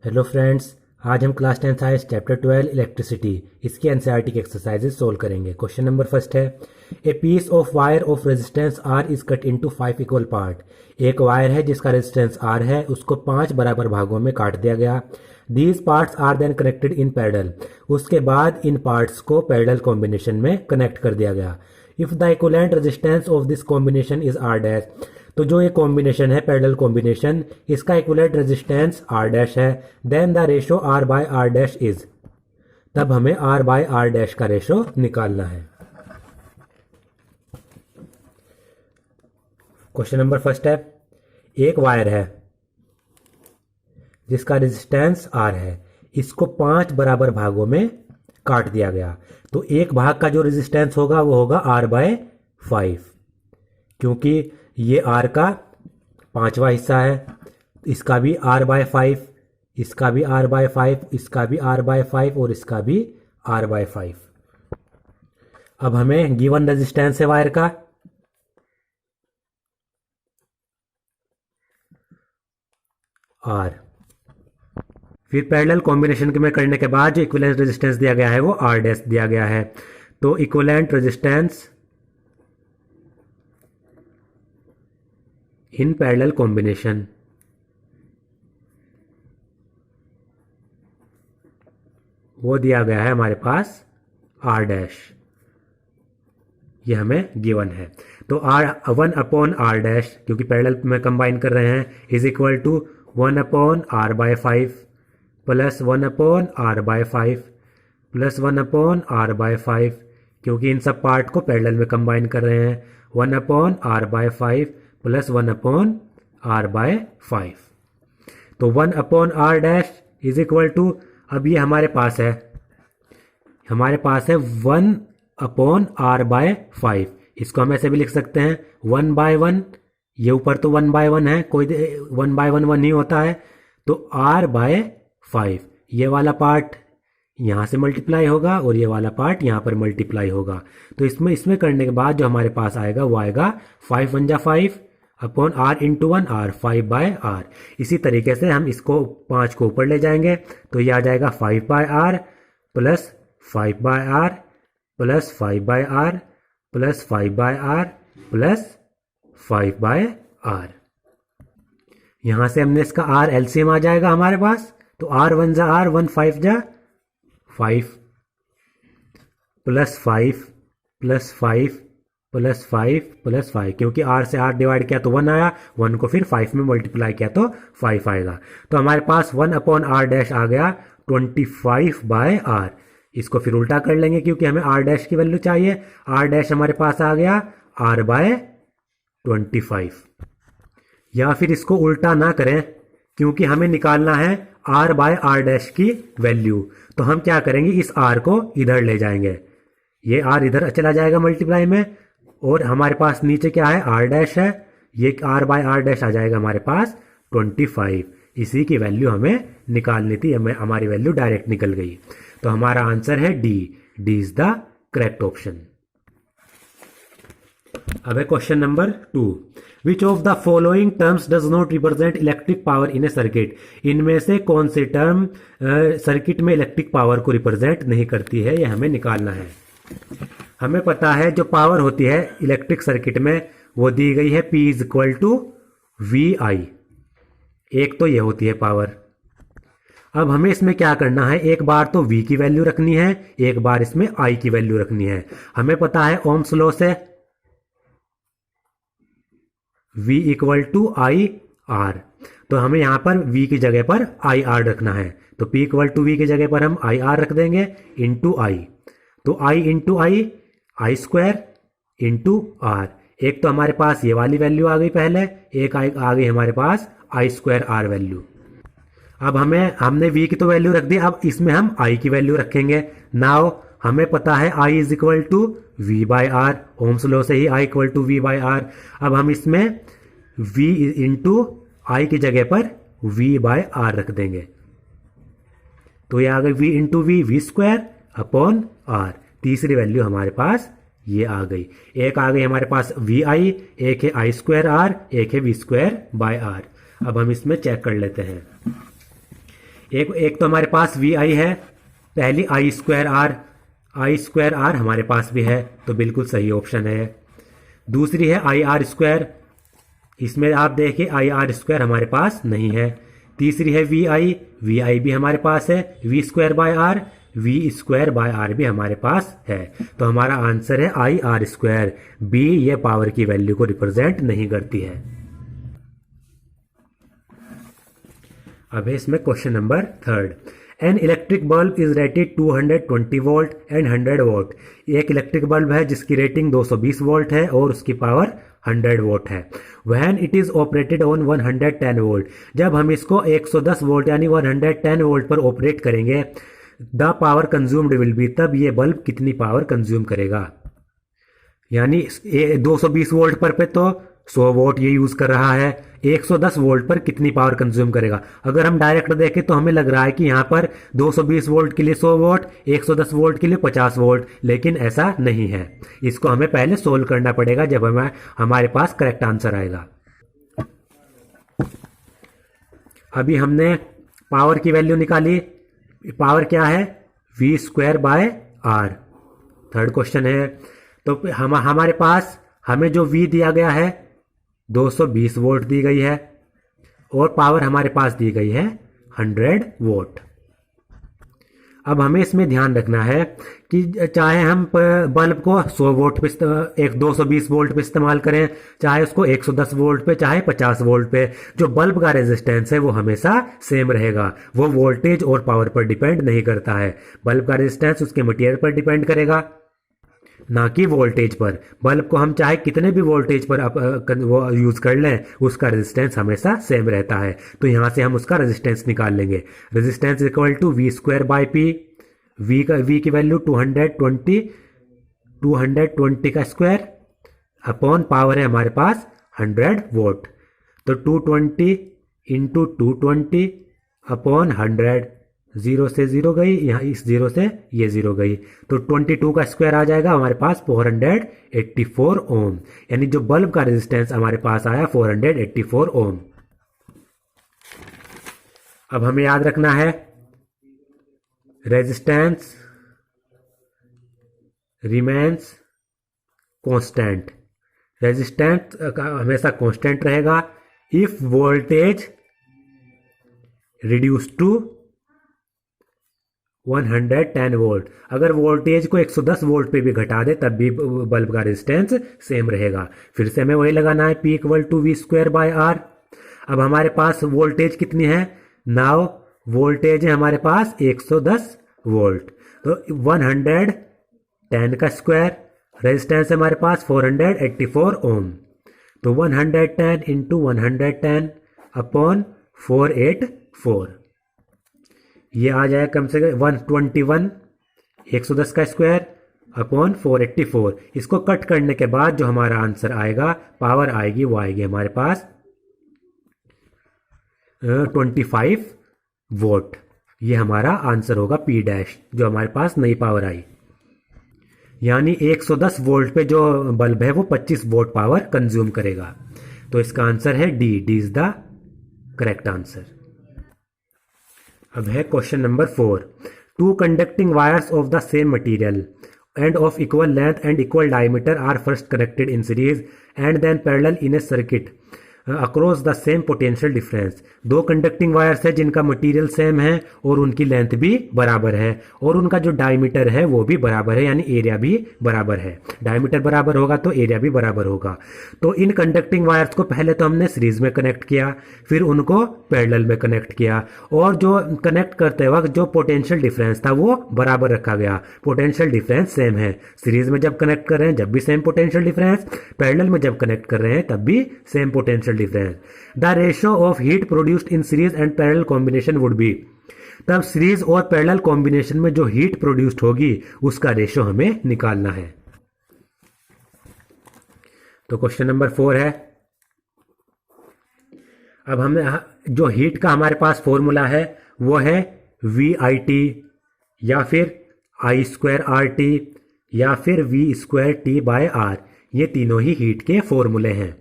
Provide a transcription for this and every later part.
Hello friends, आज हम class 10 science chapter 12 electricity इसकी एनसीईआरटी की एक्सरसाइजेज सोल्व करेंगे। क्वेश्चन नंबर फर्स्ट है, a piece of wire of resistance R is cut into 5 equal part. एक wire है जिसका रेजिस्टेंस आर है, उसको 5 बराबर भागों में काट दिया गया। These parts are then connected in parallel. उसके बाद इन पार्ट्स को पैरेलल कॉम्बिनेशन में कनेक्ट कर दिया गया। If the equivalent resistance of this combination is R dash, तो जो ये कॉम्बिनेशन है पैरेलल कॉम्बिनेशन, इसका इक्विवेलेंट रेजिस्टेंस आर डैश है, then the ratio R by R dash is, तब हमें आर बाय आर डैश का रेशो निकालना है। क्वेश्चन नंबर फर्स्ट है, एक वायर है जिसका रेजिस्टेंस आर है, इसको 5 बराबर भागों में काट दिया गया। तो एक भाग का जो रेजिस्टेंस होगा वो होगा आर बाय 5, क्योंकि ये आर का 5वां हिस्सा है। इसका भी आर बाय 5, इसका भी आर बाय 5, इसका भी आर बाय 5 और इसका भी आर बाय 5। अब हमें गिवन रेजिस्टेंस है वायर का आर, फिर पैरेलल कॉम्बिनेशन में करने के बाद जो इक्विवेलेंट रेजिस्टेंस दिया गया है वो आर डैश दिया गया है। तो equivalent resistance in parallel combination, वो दिया गया है हमारे पास आर डैश, ये हमें गिवन है। तो आर 1 अपॉन आर डैश, क्योंकि पैरेलल में कंबाइन कर रहे हैं, is equal to 1 upon R by 5 plus 1 upon R by 5 plus 1 upon R by 5, क्योंकि इन सब पार्ट को पैरेलल में कंबाइन कर रहे हैं। 1 upon R by 5 plus 1 upon R by 5, तो 1 upon R dash is equal to, अब ये हमारे पास है 1 अपॉन आर बाय 5। इसको हम ऐसे भी लिख सकते हैं 1 बाय 1, ये ऊपर तो 1 बाय 1 है, कोई 1 बाय 1 1 ही होता है, तो आर बाय 5, ये वाला पार्ट यहाँ से मल्टीप्लाई होगा और ये वाला पार्ट यहाँ पर मल्टीप्लाई होगा। तो इसमें करने के बाद जो हमारे पास आएगा वो आएगा 5 1 जा 5 upon R into 1 R, 5 by R. इसी तरीके से हम इसको 5 को ऊपर ले जाएंगे तो ये आ जाएगा 5 by r plus 5 by r plus 5 by r plus 5 by r plus 5 by r. यहां से हमने इसका आर एलसीएम आ जाएगा हमारे पास, तो आर 1 जा आर, 1 5 जा 5 प्लस 5 प्लस 5 प्लस 5 प्लस 5, क्योंकि r से r डिवाइड किया तो 1 आया, 1 को फिर 5 में मल्टीप्लाई किया तो 5 आएगा। तो हमारे पास 1 अपॉन आर डैश आ गया 25 बाय आर। इसको फिर उल्टा कर लेंगे क्योंकि हमें आर डैश की वैल्यू चाहिए। आर डैश हमारे पास आ गया आर बाय 25, या फिर इसको उल्टा ना करें क्योंकि हमें निकालना है आर बाय आर डैश की वैल्यू। तो हम क्या करेंगे, इस आर को इधर ले जाएंगे, ये आर इधर चला जाएगा मल्टीप्लाई में, और हमारे पास नीचे क्या है आर डैश है, ये आर बाय आर डैश आ जाएगा हमारे पास 25। इसी की वैल्यू हमें निकालनी थी, हमारी वैल्यू डायरेक्ट निकल गई। तो हमारा आंसर है D is the correct option. अब है question number 2, which of the following terms does not represent electric power in A circuit. इनमें से कौन सी टर्म सर्किट में इलेक्ट्रिक पावर को रिप्रेजेंट नहीं करती है, यह हमें निकालना है। हमें पता है जो पावर होती है इलेक्ट्रिक सर्किट में वो दी गई है P is equal to VI, एक तो ये होती है पावर। अब हमें इसमें क्या करना है, एक बार तो V की वैल्यू रखनी है, एक बार इसमें I की वैल्यू रखनी है। हमें पता है ओम्स लॉ से V equal to I R, तो हमें यहां पर V की जगह पर आई आर रखना है। तो P इक्वल टू V की जगह पर हम आई आर रख देंगे इंटू आई, तो i into i square into r. एक तो हमारे पास ये वाली वैल्यू आ गई पहले, एक आ गई हमारे पास आई स्क्वायर आर वैल्यू। अब हमने V की तो वैल्यू रख दी, अब इसमें हम I की वैल्यू रखेंगे। नाउ हमें पता है I is equal to V by R, Ohm's law से ही I equal to V by R. अब हम इसमें V इंटू आई की जगह पर V बाय आर रख देंगे, तो ये आ गई V into V square upon R. तीसरी वैल्यू हमारे पास ये आ गई, एक आ गई हमारे पास VI, एक है आई स्क्वायर आर, एक है V स्क्वायर बाय आर। अब हम इसमें चेक कर लेते हैं। एक तो हमारे पास वी आई है, पहली आई स्क्वायर आर हमारे पास भी है, तो बिल्कुल सही ऑप्शन है। दूसरी है आई आर स्क्वायर, इसमें आप देखिए आई आर स्क्वायर हमारे पास नहीं है। तीसरी है वी आई भी हमारे पास है, वी स्क्वायर बाय आर भी हमारे पास है। तो हमारा आंसर है आई आर स्क्वायर। बी ये पावर की वैल्यू को रिप्रेजेंट नहीं करती है। अब है इसमें question number 3। An electric bulb is rated 220 volt and 100 volt. एक इलेक्ट्रिक बल्ब है जिसकी रेटिंग 220 वोल्ट है और उसकी पावर 100 वोल्ट है। When it is operated on 110 volt, जब हम इसको 110 वोल्ट यानी 110 वोल्ट पर ऑपरेट करेंगे, the power consumed will be, तब ये बल्ब कितनी पावर कंज्यूम करेगा। यानी 220 वोल्ट पर पे तो 100 वोल्ट ये यूज कर रहा है, 110 वोल्ट पर कितनी पावर कंज्यूम करेगा। अगर हम डायरेक्ट देखें तो हमें लग रहा है कि यहाँ पर 220 वोल्ट के लिए 100 वोल्ट, 110 वोल्ट के लिए 50 वोल्ट, लेकिन ऐसा नहीं है। इसको हमें पहले सोल्व करना पड़ेगा जब हमारे पास करेक्ट आंसर आएगा। अभी हमने पावर की वैल्यू निकाली। पावर क्या है? V square by R. Third question है, तो हमारे पास हमें जो वी दिया गया है 220 वोल्ट दी गई है और पावर हमारे पास दी गई है 100 वोल्ट। अब हमें इसमें ध्यान रखना है कि चाहे हम बल्ब को 100 वोल्ट पे 220 वोल्ट पे इस्तेमाल करें, चाहे उसको 110 वोल्ट पे, चाहे 50 वोल्ट पे, जो बल्ब का रेजिस्टेंस है वो हमेशा सेम रहेगा। वो वोल्टेज और पावर पर डिपेंड नहीं करता है। बल्ब का रेजिस्टेंस उसके मटेरियल पर डिपेंड करेगा, ना कि वोल्टेज पर। बल्ब को हम चाहे कितने भी वोल्टेज पर वो यूज कर लें, उसका रेजिस्टेंस हमेशा सेम रहता है। तो यहां से हम उसका रेजिस्टेंस निकाल लेंगे। Resistance equal to V square by P. V की वैल्यू 220 का स्क्वायर अपॉन पावर है हमारे पास 100 वोल्ट। तो 220 इंटू 220 अपॉन 100, 0 से 0 गई, यहाँ इस 0 से ये 0 गई, तो 22 का स्क्वायर आ जाएगा हमारे पास 484 ओम। यानी जो बल्ब का रेजिस्टेंस हमारे पास आया 484 ओम। अब हमें याद रखना है रेजिस्टेंस रिमेन्स कांस्टेंट। रेजिस्टेंस हमेशा कांस्टेंट रहेगा if voltage reduce to 110 volt. अगर वोल्टेज को 110 वोल्ट पे भी घटा दे तब भी बल्ब का रेजिस्टेंस सेम रहेगा। फिर से हमें वही लगाना है, P equal to V square by R. अब हमारे पास वोल्टेज कितनी है? नाउ वोल्टेज है हमारे पास 110 वोल्ट, तो 110 का स्क्वायर, रेजिस्टेंस है हमारे पास 484 ओम, तो 110 इंटू 110 अपॉन 484, ये आ जाए कम से कम 121, 110 का स्क्वायर अपॉन 484। इसको कट करने के बाद जो हमारा आंसर आएगा, पावर आएगी, वो आएगी हमारे पास 25 वोल्ट। ये हमारा आंसर होगा P डैश, जो हमारे पास नई पावर आई। यानी 110 वोल्ट पे जो बल्ब है वो 25 वोल्ट पावर कंज्यूम करेगा। तो इसका आंसर है D is the correct answer. अब है question number 4। 2 conducting wires of the same material and of equal length and equal diameter are first connected in series and then parallel in a circuit across the same potential difference. 2 conducting wires है जिनका material same है और उनकी length भी बराबर है और उनका जो डायमीटर है वो भी बराबर है, यानी एरिया भी बराबर है। डायमीटर बराबर होगा तो एरिया भी बराबर होगा। तो इन कंडक्टिंग वायर्स को पहले तो हमने सीरीज में कनेक्ट किया, फिर उनको पैरेलल में कनेक्ट किया, और जो कनेक्ट करते वक्त जो पोटेंशियल डिफरेंस था वो बराबर रखा गया। पोटेंशियल डिफरेंस सेम है। सीरीज में जब कनेक्ट कर रहे हैं जब भी सेम पोटेंशियल डिफरेंस, पैरेलल में जब कनेक्ट कर रहे हैं तब भी same potential difference. The ratio of heat produced in series and parallel combination would be, तब सीरीज और पैरेलल कॉम्बिनेशन में जो हीट प्रोड्यूस्ड होगी उसका रेशियो हमें निकालना है। तो क्वेश्चन नंबर 4 है। अब हमें जो हीट का हमारे पास फॉर्मूला है वो है VIT या फिर I²RT या फिर V²T/R। ये तीनों ही हीट के फॉर्मूले हैं।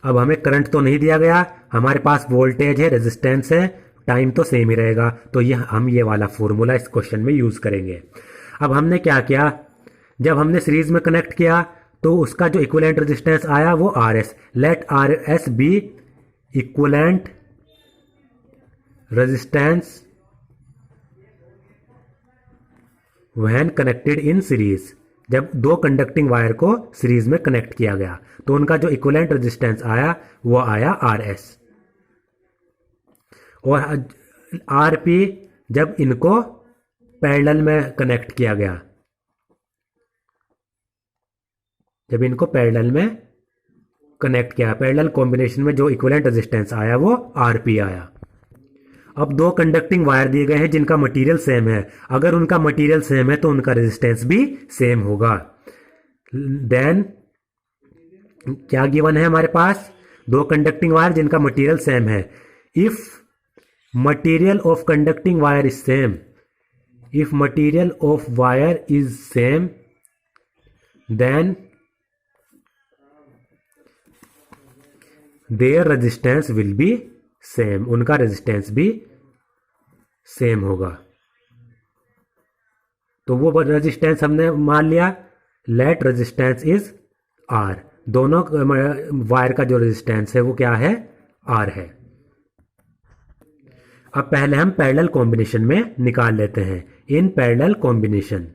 अब हमें करंट तो नहीं दिया गया, हमारे पास वोल्टेज है, रेजिस्टेंस है, टाइम तो सेम ही रहेगा। तो हम ये वाला फॉर्मूला इस क्वेश्चन में यूज़ करेंगे। अब हमने क्या किया, जब हमने सीरीज में कनेक्ट किया तो उसका जो इक्विवेलेंट रेजिस्टेंस आया वो R S, let R S be equivalent resistance when connected in series. जब दो कंडक्टिंग वायर को सीरीज में कनेक्ट किया गया तो उनका जो इक्विवेलेंट रेजिस्टेंस आया वो आया आर एस। और आर पी जब इनको पैरेलल में कनेक्ट किया गया, जब इनको पैरेलल में कनेक्ट किया, पैरेलल कॉम्बिनेशन में जो इक्विवेलेंट रेजिस्टेंस आया वो आर पी आया। अब दो कंडक्टिंग वायर दिए गए हैं जिनका मटेरियल सेम है, अगर उनका मटेरियल सेम है तो उनका रेजिस्टेंस भी सेम होगा। देन क्या गिवन है हमारे पास, दो कंडक्टिंग वायर जिनका मटेरियल सेम है। If material of conducting wire is same, if material of wire is same then their resistance will be same, उनका रेजिस्टेंस भी सेम होगा। तो वो रेजिस्टेंस हमने मान लिया, लेट रेजिस्टेंस इज आर, दोनों वायर का जो रेजिस्टेंस है वो क्या है, आर है। अब पहले हम पैरेलल कॉम्बिनेशन में निकाल लेते हैं। इन पैरेलल कॉम्बिनेशन,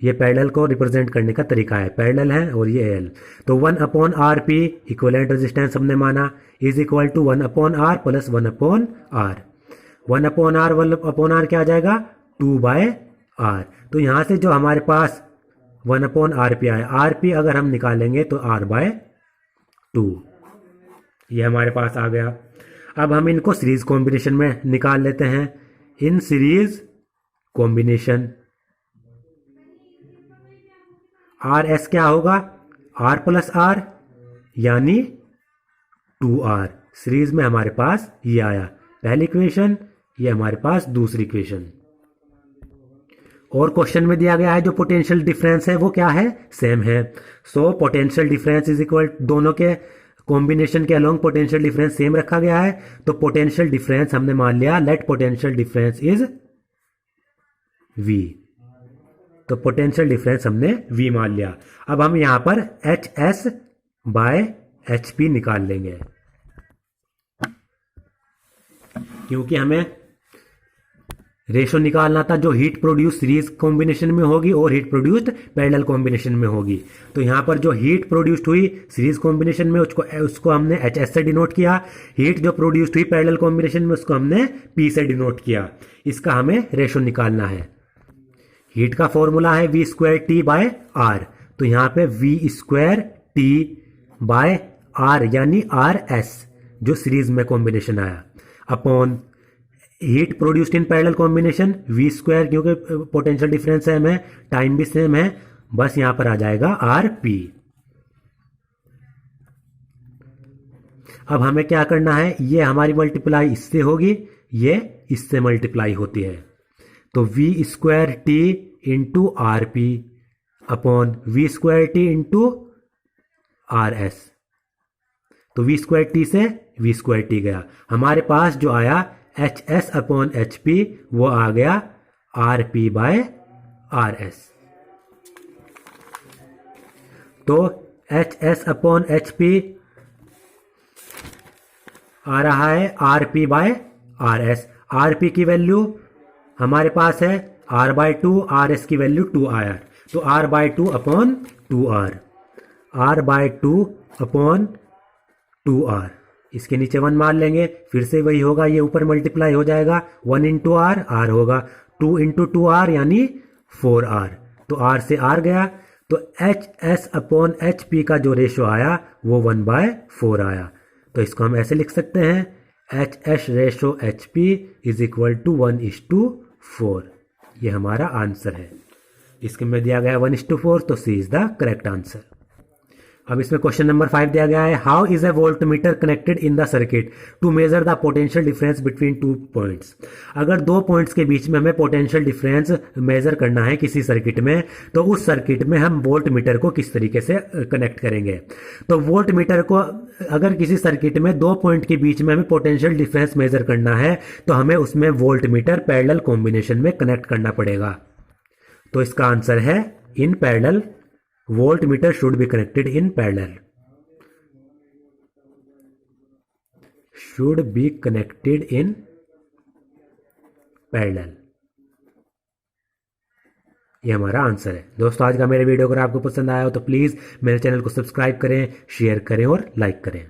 ये पैरेलल को रिप्रेजेंट करने का तरीका है, पैरेलल है और ये एल। तो 1/RP इक्विवेलेंट रेजिस्टेंस हमने माना is equal to 1/R plus 1/R। 1/R क्या आ जाएगा, 2/R। तो यहां से जो हमारे पास 1/RP आया, RP अगर हम निकालेंगे तो R/2, ये हमारे पास आ गया। अब हम इनको सीरीज कॉम्बिनेशन में निकाल लेते हैं। In series combination R S क्या होगा, आर प्लस आर यानी 2R। सीरीज में हमारे पास ये आया पहली इक्वेशन, ये हमारे पास दूसरी इक्वेशन। और क्वेश्चन में दिया गया है जो पोटेंशियल डिफरेंस है वो क्या है, सेम है। So potential difference is equal, दोनों के कॉम्बिनेशन के अलोंग पोटेंशियल डिफरेंस सेम रखा गया है। तो पोटेंशियल डिफरेंस हमने मान लिया, let potential difference is V। तो पोटेंशियल डिफरेंस हमने V मान लिया। अब हम यहां पर HS/HP निकाल लेंगे, क्योंकि हमें रेशो निकालना था जो हीट प्रोड्यूस सीरीज कॉम्बिनेशन में होगी और हीट प्रोड्यूस्ड पैरेलल कॉम्बिनेशन में होगी। तो यहां पर जो हीट प्रोड्यूस्ड हुई सीरीज कॉम्बिनेशन में उसको हमने HS से डिनोट किया, हीट जो प्रोड्यूस्ड हुई पैरेलल कॉम्बिनेशन में उसको हमने P से डिनोट किया। इसका हमें रेशो निकालना है। हीट का फॉर्मूला है V²T/R, तो यहां पे V²T/R यानी RS जो सीरीज में कॉम्बिनेशन आया, upon heat produced in parallel combination V², क्योंकि पोटेंशियल डिफरेंस सेम है, टाइम भी सेम है, बस यहां पर आ जाएगा RP। अब हमें क्या करना है, ये हमारी मल्टीप्लाई इससे होगी, ये इससे मल्टीप्लाई होती है। तो V²T into RP upon V²T into RS। तो V²T से V²T गया, हमारे पास जो आया HS/HP वो आ गया RP/RS। तो HS/HP आ रहा है RP/RS। RP की वैल्यू हमारे पास है R/2, RS की वैल्यू 2R, तो R/2/2R, R/2/2R। इसके नीचे 1 मान लेंगे, फिर से वही होगा, ये ऊपर मल्टीप्लाई हो जाएगा, 1 इंटू R होगा, 2 इंटू 2R यानी 4R। तो R से R गया, तो HS/HP का जो रेशो आया वो 1/4 आया। तो इसको हम ऐसे लिख सकते हैं, HS/HP इज इक्वल टू 1:4। ये हमारा आंसर है। इसके में दिया गया 1:4, तो C is the correct answer. अब इसमें क्वेश्चन नंबर 5 दिया गया है, how is a voltmeter connected in the circuit to measure the potential difference between two points. अगर दो पॉइंट्स के बीच में हमें पोटेंशियल डिफरेंस मेजर करना है किसी सर्किट में, तो उस सर्किट में हम वोल्टमीटर को किस तरीके से कनेक्ट करेंगे। तो वोल्टमीटर को अगर किसी सर्किट में दो पॉइंट के बीच में हमें पोटेंशियल डिफरेंस मेजर करना है, तो हमें उसमें वोल्टमीटर पैरेलल कॉम्बिनेशन में कनेक्ट करना पड़ेगा। तो इसका आंसर है in parallel, voltmeter should be connected in parallel, should be connected in parallel। ये हमारा आंसर है। दोस्तों आज का मेरे वीडियो अगर आपको पसंद आया हो तो प्लीज़ मेरे चैनल को सब्सक्राइब करें, शेयर करें और लाइक करें।